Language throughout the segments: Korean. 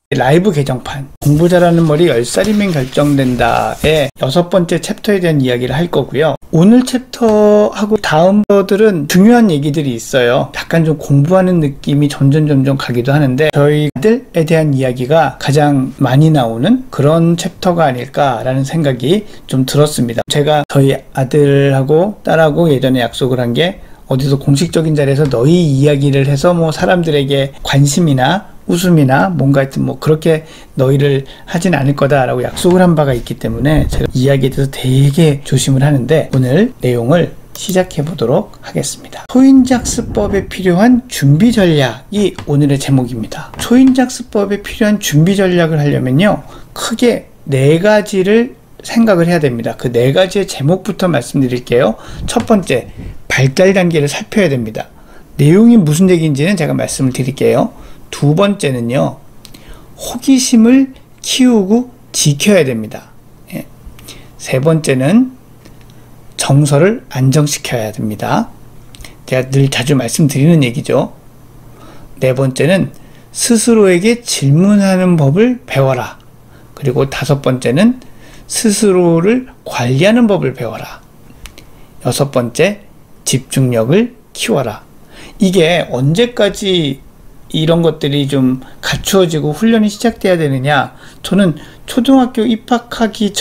라이브 개정판 공부 잘하는 머리 10살이면 결정된다의 6번째 챕터에 대한 이야기를 할 거고요. 오늘 챕터하고 다음 챕터들은 중요한 얘기들이 있어요. 약간 좀 공부하는 느낌이 점점 가기도 하는데 저희 아들에 대한 이야기가 가장 많이 나오는 그런 챕터가 아닐까라는 생각이 좀 들었습니다. 제가 저희 아들하고 딸하고 예전에 약속을 한 게 어디서 공식적인 자리에서 너희 이야기를 해서 뭐 사람들에게 관심이나 웃음이나 뭔가 하여튼 뭐 그렇게 너희를 하진 않을 거다라고 약속을 한 바가 있기 때문에 제가 이야기에 대해서 되게 조심을 하는데 오늘 내용을 시작해 보도록 하겠습니다. 초인작습법에 필요한 준비 전략이 오늘의 제목입니다. 초인작습법에 필요한 준비 전략을 하려면요, 크게 4가지를 생각을 해야 됩니다. 그 4가지의 제목부터 말씀드릴게요. 첫 번째, 발달 단계를 살펴야 됩니다. 내용이 무슨 얘기인지는 제가 말씀을 드릴게요. 두 번째는요, 호기심을 키우고 지켜야 됩니다. 세 번째는 정서를 안정시켜야 됩니다. 제가 늘 자주 말씀드리는 얘기죠. 네 번째는 스스로에게 질문하는 법을 배워라. 그리고 5번째는 스스로를 관리하는 법을 배워라. 6번째, 집중력을 키워라. 이게 언제까지 이런 것들이 좀 갖추어지고 훈련이 시작돼야 되느냐, 저는 초등학교 입학하기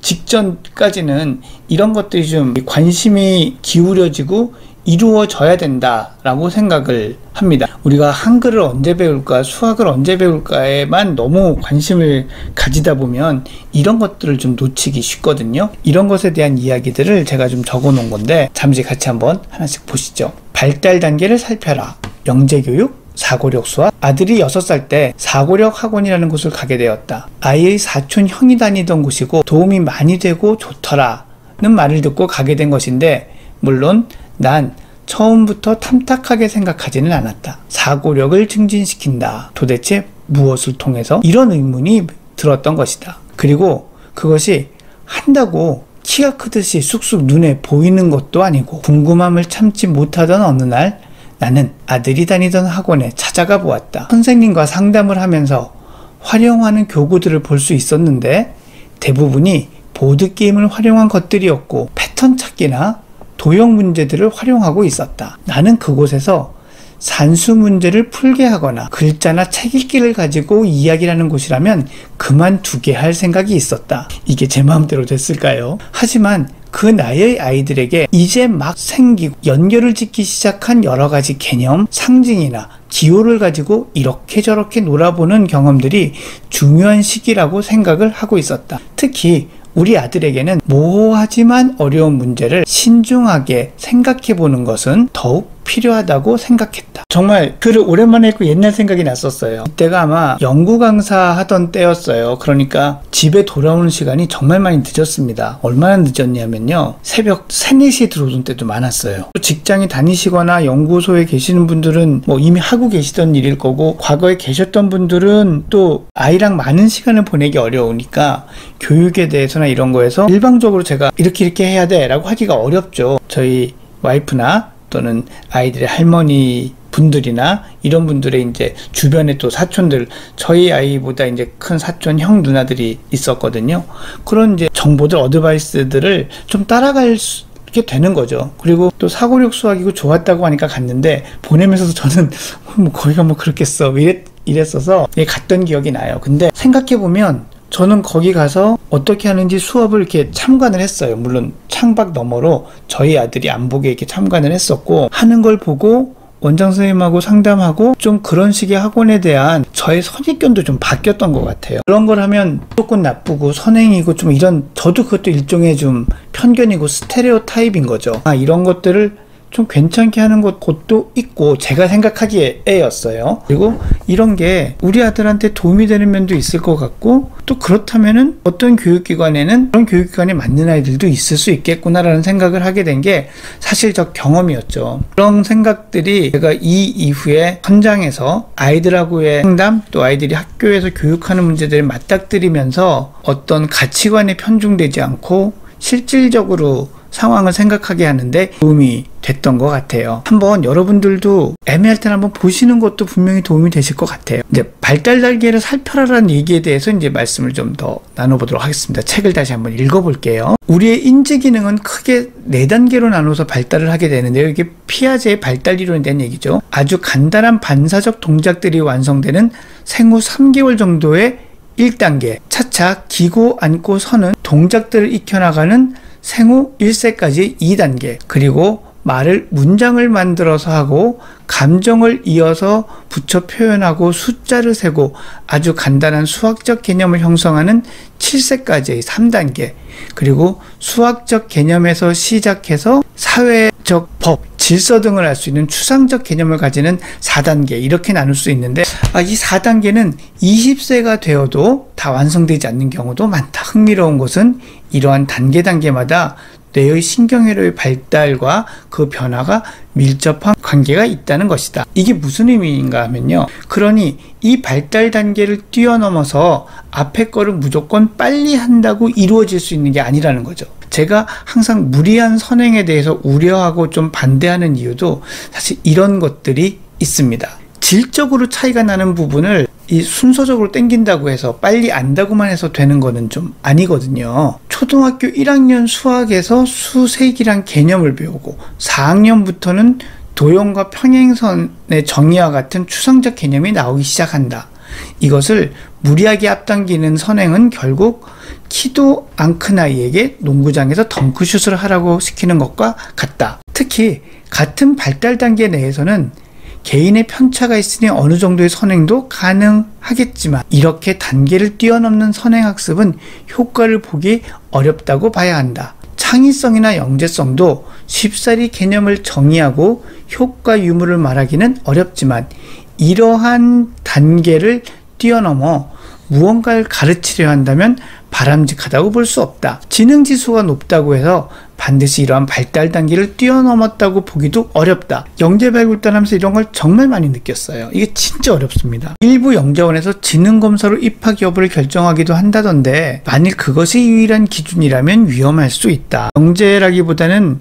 직전까지는 이런 것들이 좀 관심이 기울여지고 이루어져야 된다라고 생각을 합니다. 우리가 한글을 언제 배울까, 수학을 언제 배울까에만 너무 관심을 가지다 보면 이런 것들을 좀 놓치기 쉽거든요. 이런 것에 대한 이야기들을 제가 좀 적어 놓은 건데 잠시 같이 한번 하나씩 보시죠. 발달 단계를 살펴라. 영재교육, 사고력 수학. 아들이 6살 때 사고력 학원이라는 곳을 가게 되었다. 아이의 사촌 형이 다니던 곳이고 도움이 많이 되고 좋더라는 말을 듣고 가게 된 것인데, 물론 난 처음부터 탐탁하게 생각하지는 않았다. 사고력을 증진시킨다. 도대체 무엇을 통해서? 이런 의문이 들었던 것이다. 그리고 그것이 한다고 키가 크듯이 쑥쑥 눈에 보이는 것도 아니고, 궁금함을 참지 못하던 어느 날 나는 아들이 다니던 학원에 찾아가 보았다. 선생님과 상담을 하면서 활용하는 교구들을 볼 수 있었는데 대부분이 보드게임을 활용한 것들이었고 패턴 찾기나 도형 문제들을 활용하고 있었다. 나는 그곳에서 산수 문제를 풀게 하거나 글자나 책 읽기를 가지고 이야기를 하는 곳이라면 그만두게 할 생각이 있었다. 이게 제 마음대로 됐을까요? 하지만 그 나이의 아이들에게 이제 막 생기고 연결을 짓기 시작한 여러 가지 개념, 상징이나 기호를 가지고 이렇게 저렇게 놀아보는 경험들이 중요한 시기라고 생각을 하고 있었다. 특히 우리 아들에게는 모호하지만 어려운 문제를 신중하게 생각해 보는 것은 더욱 필요하다고 생각했다. 정말 글을 오랜만에 읽고 옛날 생각이 났었어요. 이때가 아마 연구 강사 하던 때였어요. 그러니까 집에 돌아오는 시간이 정말 많이 늦었습니다. 얼마나 늦었냐면요, 새벽 3, 4시에 들어오던 때도 많았어요. 직장에 다니시거나 연구소에 계시는 분들은 뭐 이미 하고 계시던 일일 거고, 과거에 계셨던 분들은 또 아이랑 많은 시간을 보내기 어려우니까 교육에 대해서나 이런 거에서 일방적으로 제가 이렇게 해야 돼 라고 하기가 어렵죠. 저희 와이프나 또는 아이들의 할머니 분들이나 이런 분들의 이제 주변에 또 사촌들, 저희 아이보다 이제 큰 사촌 형 누나들이 있었거든요. 그런 이제 정보들, 어드바이스들을 좀 따라갈 수 이렇게 되는 거죠. 그리고 또 사고력 수학이고 좋았다고 하니까 갔는데 보내면서도 저는 뭐 거기가 뭐 그렇겠어 이랬어서 갔던 기억이 나요. 근데 생각해보면 저는 거기 가서 어떻게 하는지 수업을 이렇게 참관을 했어요. 물론 창밖 너머로 저희 아들이 안 보게 이렇게 참관을 했었고, 하는 걸 보고 원장 선생님하고 상담하고 좀 그런 식의 학원에 대한 저의 선입견도 좀 바뀌었던 것 같아요. 그런 걸 하면 무조건 나쁘고 선행이고 좀 이런, 저도 그것도 일종의 좀 편견이고 스테레오 타입인 거죠. 이런 것들을 좀 괜찮게 하는 곳도 있고 제가 생각하기에였어요. 그리고 이런 게 우리 아들한테 도움이 되는 면도 있을 것 같고, 또 그렇다면은 어떤 교육기관에는 그런 교육기관에 맞는 아이들도 있을 수 있겠구나라는 생각을 하게 된 게 사실 저 경험이었죠. 그런 생각들이 제가 이 이후에 현장에서 아이들하고의 상담, 또 아이들이 학교에서 교육하는 문제들을 맞닥뜨리면서 어떤 가치관에 편중되지 않고 실질적으로 상황을 생각하게 하는데 도움이 됐던 것 같아요. 한번 여러분들도 애매할 때는 한번 보시는 것도 분명히 도움이 되실 것 같아요. 이제 발달 단계를 살펴라라는 얘기에 대해서 이제 말씀을 좀 더 나눠보도록 하겠습니다. 책을 다시 한번 읽어볼게요. 우리의 인지 기능은 크게 4단계로 나눠서 발달을 하게 되는데요. 이게 피아제의 발달 이론에 대한 얘기죠. 아주 간단한 반사적 동작들이 완성되는 생후 3개월 정도의 1단계, 차차 기고 앉고 서는 동작들을 익혀나가는 생후 1세까지 2단계, 그리고 말을 문장을 만들어서 하고 감정을 이어서 붙여 표현하고 숫자를 세고 아주 간단한 수학적 개념을 형성하는 7세까지의 3단계, 그리고 수학적 개념에서 시작해서 사회적 법, 질서 등을 알 수 있는 추상적 개념을 가지는 4단계, 이렇게 나눌 수 있는데 이 4단계는 20세가 되어도 다 완성되지 않는 경우도 많다. 흥미로운 것은 이러한 단계마다 뇌의 신경회로의 발달과 그 변화가 밀접한 관계가 있다는 것이다. 이게 무슨 의미인가 하면요. 그러니 이 발달 단계를 뛰어넘어서 앞에 거를 무조건 빨리 한다고 이루어질 수 있는 게 아니라는 거죠. 제가 항상 무리한 선행에 대해서 우려하고 좀 반대하는 이유도 사실 이런 것들이 있습니다. 질적으로 차이가 나는 부분을 이 순서적으로 땡긴다고 해서 빨리 안다고만 해서 되는 거는 좀 아니거든요. 초등학교 1학년 수학에서 수색이란 개념을 배우고 4학년부터는 도형과 평행선의 정의와 같은 추상적 개념이 나오기 시작한다. 이것을 무리하게 앞당기는 선행은 결국 키도 안 큰 아이에게 농구장에서 덩크슛을 하라고 시키는 것과 같다. 특히 같은 발달 단계 내에서는 개인의 편차가 있으니 어느 정도의 선행도 가능하겠지만 이렇게 단계를 뛰어넘는 선행학습은 효과를 보기 어렵다고 봐야 한다. 창의성이나 영재성도 쉽사리 개념을 정의하고 효과 유무를 말하기는 어렵지만 이러한 단계를 뛰어넘어 무언가를 가르치려 한다면 바람직하다고 볼 수 없다. 지능지수가 높다고 해서 반드시 이러한 발달 단계를 뛰어넘었다고 보기도 어렵다. 영재발굴단하면서 이런 걸 정말 많이 느꼈어요. 이게 진짜 어렵습니다. 일부 영재원에서 지능검사로 입학 여부를 결정하기도 한다던데 만일 그것이 유일한 기준이라면 위험할 수 있다. 영재라기보다는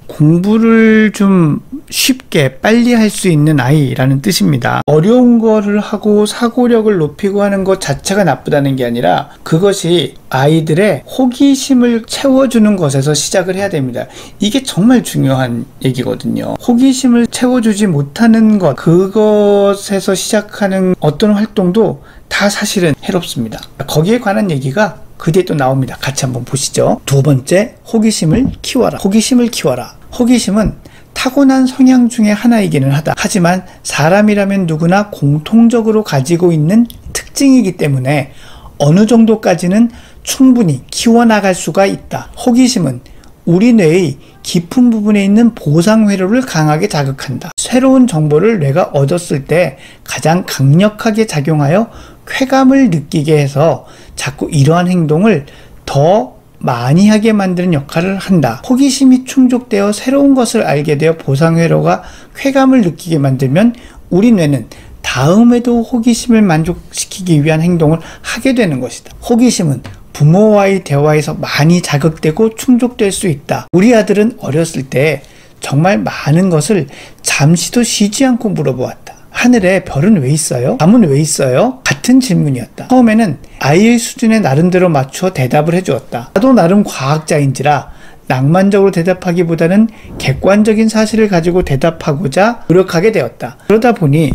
공부를 좀 쉽게 빨리 할 수 있는 아이라는 뜻입니다. 어려운 거를 하고 사고력을 높이고 하는 것 자체가 나쁘다는 게 아니라 그것이 아이들의 호기심을 채워주는 것에서 시작을 해야 됩니다. 이게 정말 중요한 얘기거든요. 호기심을 채워주지 못하는 것, 그것에서 시작하는 어떤 활동도 다 사실은 해롭습니다. 거기에 관한 얘기가 그 뒤에 또 나옵니다. 같이 한번 보시죠. 두 번째, 호기심을 키워라. 호기심을 키워라. 호기심은 타고난 성향 중에 하나이기는 하다. 하지만 사람이라면 누구나 공통적으로 가지고 있는 특징이기 때문에 어느 정도까지는 충분히 키워나갈 수가 있다. 호기심은 우리 뇌의 깊은 부분에 있는 보상회로를 강하게 자극한다. 새로운 정보를 뇌가 얻었을 때 가장 강력하게 작용하여 쾌감을 느끼게 해서 자꾸 이러한 행동을 더 많이 하게 만드는 역할을 한다. 호기심이 충족되어 새로운 것을 알게 되어 보상회로가 쾌감을 느끼게 만들면 우리 뇌는 다음에도 호기심을 만족시키기 위한 행동을 하게 되는 것이다. 호기심은 부모와의 대화에서 많이 자극되고 충족될 수 있다. 우리 아들은 어렸을 때 정말 많은 것을 잠시도 쉬지 않고 물어보았다. 하늘에 별은 왜 있어요? 밤은 왜 있어요? 같은 질문이었다. 처음에는 아이의 수준에 나름대로 맞춰 대답을 해주었다. 나도 나름 과학자인지라 낭만적으로 대답하기보다는 객관적인 사실을 가지고 대답하고자 노력하게 되었다. 그러다 보니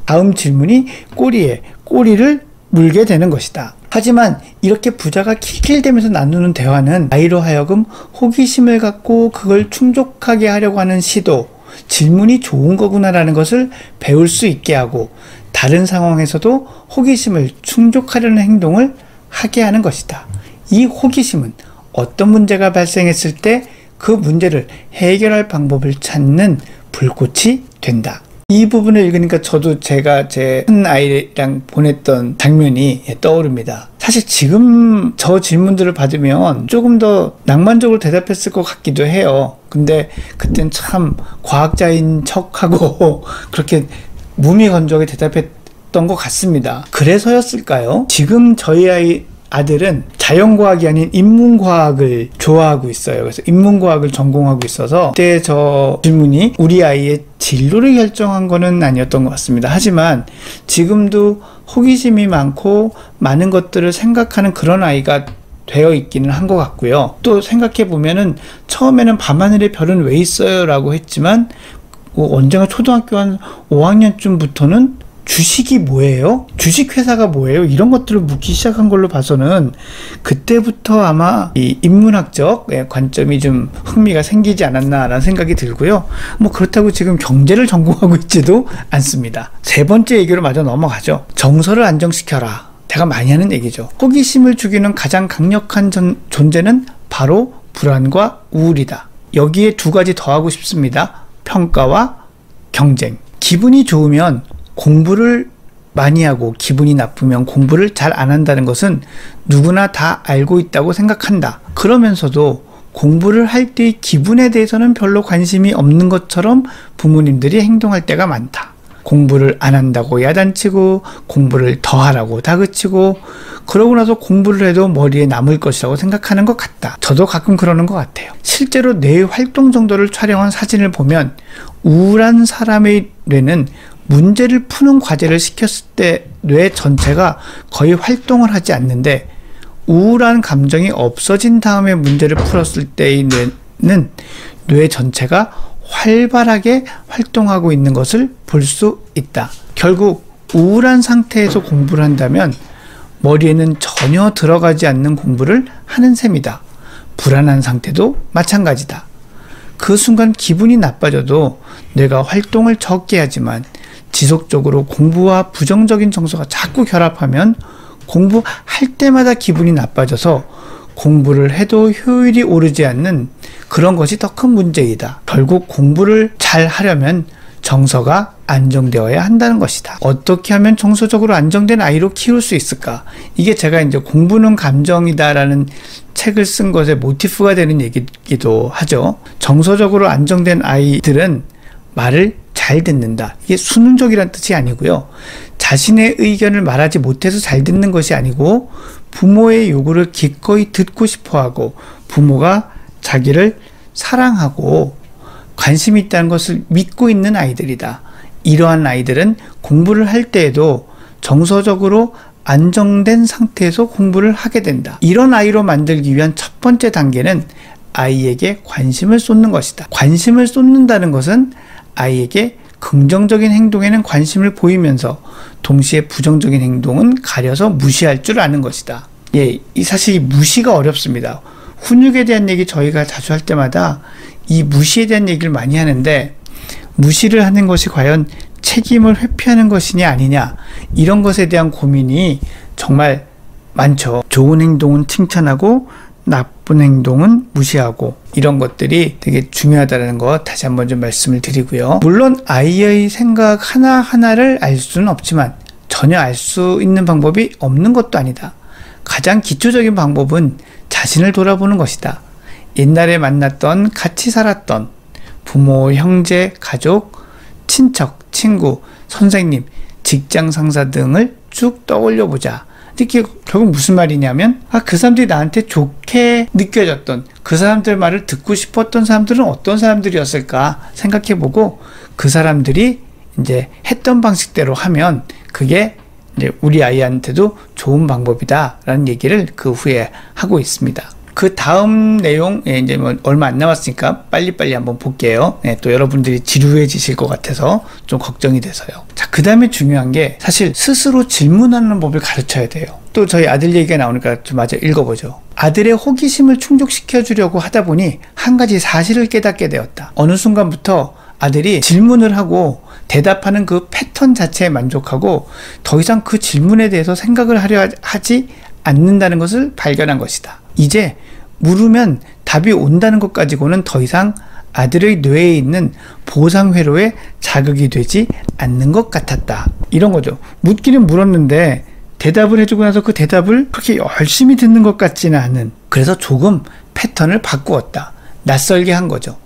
다음 질문이 꼬리에 꼬리를 물게 되는 것이다. 하지만 이렇게 부자가 킬킬대면서 나누는 대화는 아이로 하여금 호기심을 갖고 그걸 충족하게 하려고 하는 시도, 질문이 좋은 거구나라는 것을 배울 수 있게 하고 다른 상황에서도 호기심을 충족하려는 행동을 하게 하는 것이다. 이 호기심은 어떤 문제가 발생했을 때 그 문제를 해결할 방법을 찾는 불꽃이 된다. 이 부분을 읽으니까 저도 제가 제 큰 아이랑 보냈던 장면이 떠오릅니다. 사실 지금 저 질문들을 받으면 조금 더 낭만적으로 대답했을 것 같기도 해요. 근데 그땐 참 과학자인 척하고 그렇게 무미건조하게 대답했던 것 같습니다. 그래서였을까요? 지금 저희 아들은 자연과학이 아닌 인문과학을 좋아하고 있어요. 그래서 인문과학을 전공하고 있어서 그때 저 질문이 우리 아이의 진로를 결정한 거는 아니었던 것 같습니다. 하지만 지금도 호기심이 많고 많은 것들을 생각하는 그런 아이가 되어 있기는 한 것 같고요. 또 생각해 보면은 처음에는 밤하늘의 별은 왜 있어요? 라고 했지만 언젠가 초등학교 한 5학년쯤부터는 주식이 뭐예요? 주식회사가 뭐예요? 이런 것들을 묻기 시작한 걸로 봐서는 그때부터 아마 이 인문학적 관점이 좀 흥미가 생기지 않았나라는 생각이 들고요. 뭐 그렇다고 지금 경제를 전공하고 있지도 않습니다. 세 번째 얘기로 마저 넘어가죠. 정서를 안정시켜라. 제가 많이 하는 얘기죠. 호기심을 죽이는 가장 강력한 존재는 바로 불안과 우울이다. 여기에 두 가지 더하고 싶습니다. 평가와 경쟁. 기분이 좋으면 공부를 많이 하고 기분이 나쁘면 공부를 잘 안 한다는 것은 누구나 다 알고 있다고 생각한다. 그러면서도 공부를 할 때의 기분에 대해서는 별로 관심이 없는 것처럼 부모님들이 행동할 때가 많다. 공부를 안 한다고 야단치고 공부를 더 하라고 다그치고 그러고 나서 공부를 해도 머리에 남을 것이라고 생각하는 것 같다. 저도 가끔 그러는 것 같아요. 실제로 뇌의 활동 정도를 촬영한 사진을 보면 우울한 사람의 뇌는 문제를 푸는 과제를 시켰을 때 뇌 전체가 거의 활동을 하지 않는데 우울한 감정이 없어진 다음에 문제를 풀었을 때의 뇌는 뇌 전체가 활발하게 활동하고 있는 것을 볼 수 있다. 결국 우울한 상태에서 공부를 한다면 머리에는 전혀 들어가지 않는 공부를 하는 셈이다. 불안한 상태도 마찬가지다. 그 순간 기분이 나빠져도 뇌가 활동을 적게 하지만 지속적으로 공부와 부정적인 정서가 자꾸 결합하면 공부할 때마다 기분이 나빠져서 공부를 해도 효율이 오르지 않는 그런 것이 더 큰 문제이다. 결국 공부를 잘 하려면 정서가 안정되어야 한다는 것이다. 어떻게 하면 정서적으로 안정된 아이로 키울 수 있을까? 이게 제가 이제 공부는 감정이다라는 책을 쓴 것의 모티프가 되는 얘기기도 하죠. 정서적으로 안정된 아이들은 말을 잘 듣는다. 이게 수능적이란 뜻이 아니고요. 자신의 의견을 말하지 못해서 잘 듣는 것이 아니고 부모의 요구를 기꺼이 듣고 싶어하고 부모가 자기를 사랑하고 관심이 있다는 것을 믿고 있는 아이들이다. 이러한 아이들은 공부를 할 때에도 정서적으로 안정된 상태에서 공부를 하게 된다. 이런 아이로 만들기 위한 첫 번째 단계는 아이에게 관심을 쏟는 것이다. 관심을 쏟는다는 것은 아이에게 긍정적인 행동에는 관심을 보이면서 동시에 부정적인 행동은 가려서 무시할 줄 아는 것이다. 사실 이 무시가 어렵습니다. 훈육에 대한 얘기 저희가 자주 할 때마다 이 무시에 대한 얘기를 많이 하는데 무시를 하는 것이 과연 책임을 회피하는 것이냐 아니냐 이런 것에 대한 고민이 정말 많죠. 좋은 행동은 칭찬하고 나쁜 행동은 무시하고 이런 것들이 되게 중요하다는 것 다시 한번 좀 말씀을 드리고요. 물론 아이의 생각 하나하나를 알 수는 없지만 전혀 알 수 있는 방법이 없는 것도 아니다. 가장 기초적인 방법은 자신을 돌아보는 것이다. 옛날에 만났던 같이 살았던 부모, 형제, 가족, 친척, 친구, 선생님, 직장 상사 등을 쭉 떠올려 보자. 이게 결국 무슨 말이냐면 그 사람들이 나한테 좋게 느껴졌던 그 사람들 말을 듣고 싶었던 사람들은 어떤 사람들이었을까 생각해보고 그 사람들이 이제 했던 방식대로 하면 그게 이제 우리 아이한테도 좋은 방법이다 라는 얘기를 그 후에 하고 있습니다. 그 다음 내용 이제 뭐 얼마 안 남았으니까 빨리빨리 한번 볼게요. 또 여러분들이 지루해지실 것 같아서 좀 걱정이 돼서요. 자, 그 다음에 중요한 게 사실 스스로 질문하는 법을 가르쳐야 돼요. 또 저희 아들 얘기가 나오니까 좀 마저 읽어보죠. 아들의 호기심을 충족시켜 주려고 하다 보니 한 가지 사실을 깨닫게 되었다. 어느 순간부터 아들이 질문을 하고 대답하는 그 패턴 자체에 만족하고 더 이상 그 질문에 대해서 생각을 하려 하지 않는다는 것을 발견한 것이다. 이제 물으면 답이 온다는 것 가지고는 더 이상 아들의 뇌에 있는 보상 회로에 자극이 되지 않는 것 같았다. 이런 거죠. 묻기는 물었는데 대답을 해주고 나서 그 대답을 그렇게 열심히 듣는 것 같지는 않은. 그래서 조금 패턴을 바꾸었다. 낯설게 한 거죠.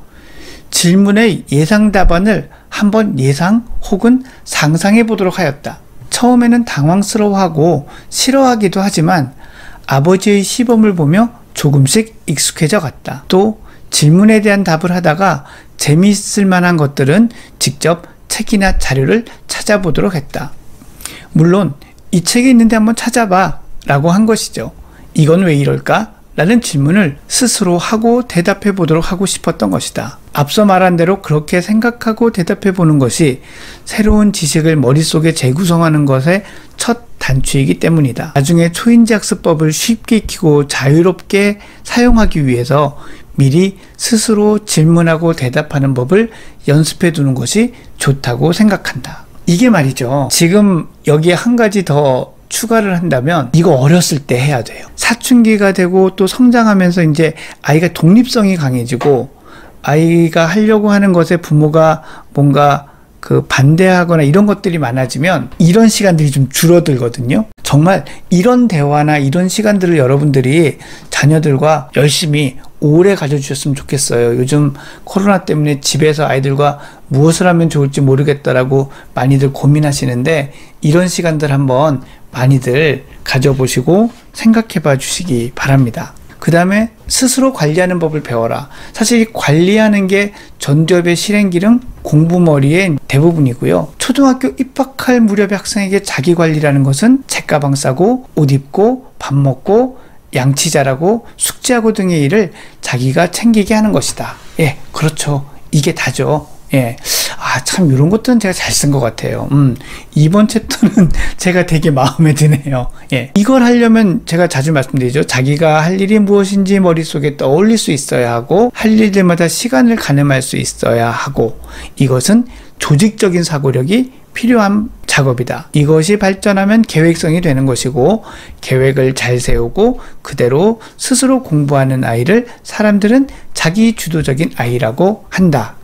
질문의 예상 답안을 한번 예상 혹은 상상해 보도록 하였다. 처음에는 당황스러워하고 싫어하기도 하지만 아버지의 시범을 보며 조금씩 익숙해져 갔다. 또 질문에 대한 답을 하다가 재미있을 만한 것들은 직접 책이나 자료를 찾아보도록 했다. 물론 이 책에 있는데 한번 찾아봐 라고 한 것이죠. 이건 왜 이럴까? 라는 질문을 스스로 하고 대답해 보도록 하고 싶었던 것이다. 앞서 말한 대로 그렇게 생각하고 대답해 보는 것이 새로운 지식을 머릿속에 재구성하는 것의 첫 단추이기 때문이다. 나중에 초인지 학습법을 쉽게 익히고 자유롭게 사용하기 위해서 미리 스스로 질문하고 대답하는 법을 연습해 두는 것이 좋다고 생각한다. 이게 말이죠. 지금 여기에 한 가지 더 추가를 한다면 이거 어렸을 때 해야 돼요. 사춘기가 되고 또 성장하면서 이제 아이가 독립성이 강해지고 아이가 하려고 하는 것에 부모가 뭔가 반대하거나 이런 것들이 많아지면 이런 시간들이 좀 줄어들거든요. 정말 이런 대화나 이런 시간들을 여러분들이 자녀들과 열심히 오래 가져주셨으면 좋겠어요. 요즘 코로나 때문에 집에서 아이들과 무엇을 하면 좋을지 모르겠다라고 많이들 고민하시는데 이런 시간들 한번 많이들 가져보시고 생각해 봐 주시기 바랍니다. 그 다음에 스스로 관리하는 법을 배워라. 사실 관리하는 게 전두엽의 실행기능 공부머리의 대부분이고요. 초등학교 입학할 무렵의 학생에게 자기관리라는 것은 책가방 싸고 옷 입고 밥 먹고 양치 잘하고 숙제하고 등의 일을 자기가 챙기게 하는 것이다. 예, 그렇죠. 이게 다죠. 예. 참 이런 것들은 제가 잘 쓴 것 같아요. 이번 챕터는 제가 되게 마음에 드네요. 예. 이걸 하려면 제가 자주 말씀드리죠. 자기가 할 일이 무엇인지 머릿속에 떠올릴 수 있어야 하고 할 일들마다 시간을 가늠할 수 있어야 하고 이것은 조직적인 사고력이 필요한 작업이다. 이것이 발전하면 계획성이 되는 것이고 계획을 잘 세우고 그대로 스스로 공부하는 아이를 사람들은 자기 주도적인 아이라고 한다.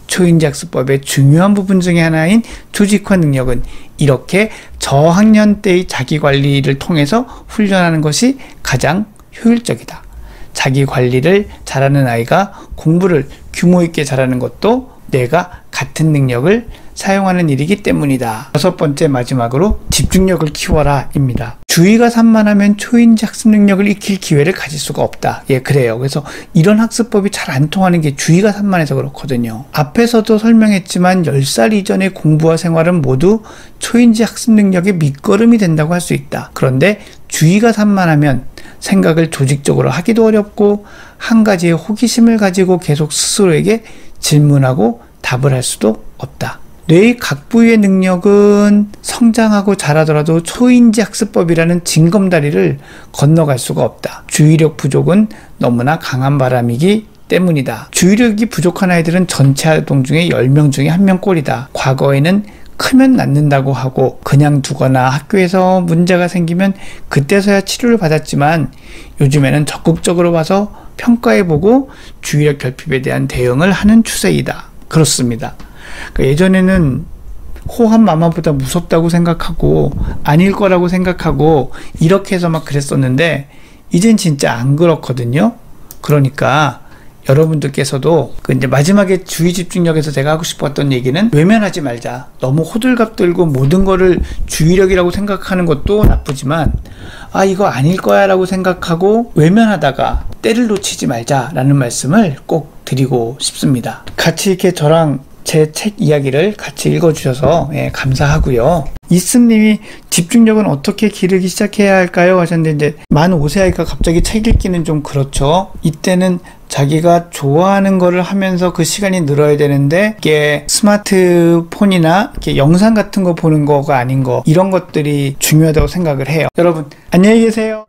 초인지 학습법의 중요한 부분 중에 하나인 조직화 능력은 이렇게 저학년 때의 자기관리를 통해서 훈련하는 것이 가장 효율적이다. 자기관리를 잘하는 아이가 공부를 규모 있게 잘하는 것도 내가 같은 능력을 사용하는 일이기 때문이다. 6번째 마지막으로 집중력을 키워라 입니다. 주의가 산만하면 초인지 학습 능력을 익힐 기회를 가질 수가 없다. 예, 그래요. 그래서 이런 학습법이 잘 안 통하는 게 주의가 산만해서 그렇거든요. 앞에서도 설명했지만 10살 이전의 공부와 생활은 모두 초인지 학습 능력의 밑거름이 된다고 할 수 있다. 그런데 주의가 산만하면 생각을 조직적으로 하기도 어렵고 한 가지의 호기심을 가지고 계속 스스로에게 질문하고 답을 할 수도 없다. 뇌의 각 부위의 능력은 성장하고 자라더라도 초인지 학습법이라는 징검다리를 건너갈 수가 없다. 주의력 부족은 너무나 강한 바람이기 때문이다. 주의력이 부족한 아이들은 전체 아동 중에 10명 중에 1명 꼴이다. 과거에는 크면 낫는다고 하고 그냥 두거나 학교에서 문제가 생기면 그때서야 치료를 받았지만 요즘에는 적극적으로 와서 평가해보고 주의력 결핍에 대한 대응을 하는 추세이다. 그렇습니다. 예전에는 호환 마마보다 무섭다고 생각하고 아닐 거라고 생각하고 이렇게 해서 막 그랬었는데 이젠 진짜 안 그렇거든요. 그러니까 여러분들께서도 이제 마지막에 주의 집중력에서 제가 하고 싶었던 얘기는 외면하지 말자. 너무 호들갑 들고 모든 거를 주의력이라고 생각하는 것도 나쁘지만 이거 아닐 거야 라고 생각하고 외면하다가 때를 놓치지 말자 라는 말씀을 꼭 드리고 싶습니다. 같이 이렇게 저랑 제 책 이야기를 같이 읽어주셔서 감사하고요. 이스님이 집중력은 어떻게 기르기 시작해야 할까요? 하셨는데 이제 만 5세 아이가 갑자기 책 읽기는 좀 그렇죠. 이때는 자기가 좋아하는 거를 하면서 그 시간이 늘어야 되는데 이게 스마트폰이나 이렇게 영상 같은 거 보는 거가 아닌 거 이런 것들이 중요하다고 생각을 해요. 여러분 안녕히 계세요.